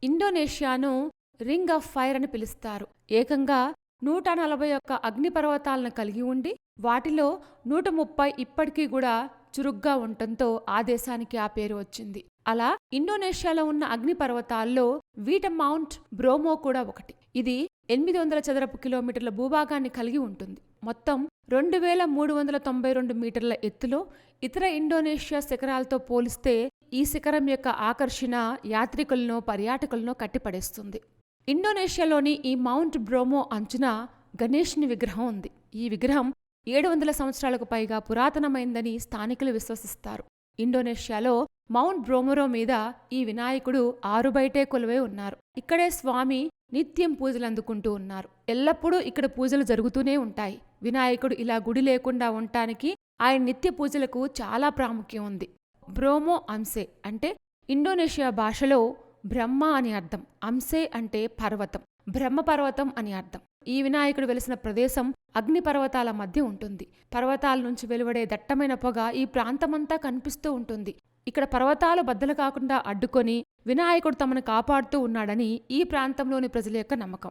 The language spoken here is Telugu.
ఇండోనేషియాను రింగ్ ఆఫ్ ఫైర్ అని పిలుస్తారు. ఏకంగా 141 అగ్నిపర్వతాలను కలిగి ఉండి వాటిలో 130 ఇప్పటికీ కూడా చురుగ్గా ఉండటంతో ఆ దేశానికి ఆ పేరు వచ్చింది. అలా ఇండోనేషియాలో ఉన్న అగ్నిపర్వతాల్లో వీట మౌంట్ బ్రోమో కూడా ఒకటి. ఇది 800 చదరపు కిలోమీటర్ల భూభాగాన్ని కలిగి ఉంటుంది. మొత్తం 2392 మీటర్ల ఎత్తులో ఇతర ఇండోనేషియా శిఖరాలతో పోలిస్తే ఈ శిఖరం యొక్క ఆకర్షణ యాత్రికులను పర్యాటకులను కట్టిపడేస్తుంది. ఇండోనేషియాలోని ఈ మౌంట్ బ్రోమో అంచున గణేష్ని విగ్రహం ఉంది. ఈ విగ్రహం 700 సంవత్సరాలకు పైగా పురాతనమైందని స్థానికులు విశ్వసిస్తారు. ఇండోనేషియాలో మౌంట్ బ్రోమోరో మీద ఈ వినాయకుడు ఆరుబయటే కొలువై ఉన్నారు. ఇక్కడే స్వామి నిత్యం పూజలు అందుకుంటూ ఉన్నారు. ఎల్లప్పుడూ ఇక్కడ పూజలు జరుగుతూనే ఉంటాయి. వినాయకుడు ఇలా గుడి లేకుండా ఉండటానికి ఆయన నిత్య పూజలకు చాలా ప్రాముఖ్యం ఉంది. బ్రోమో అంసే అంటే ఇండోనేషియా భాషలో బ్రహ్మ అని అర్థం. అంసే అంటే పర్వతం, బ్రహ్మపర్వతం అని అర్థం. ఈ వినాయకుడు వెలిసిన ప్రదేశం అగ్నిపర్వతాల మధ్య ఉంటుంది. పర్వతాల నుంచి వెలువడే దట్టమైన పొగ ఈ ప్రాంతమంతా కనిపిస్తూ ఉంటుంది. ఇక్కడ పర్వతాలు బద్దలు కాకుండా అడ్డుకొని వినాయకుడు తమను కాపాడుతూ ఉన్నాడని ఈ ప్రాంతంలోని ప్రజల యొక్క నమ్మకం.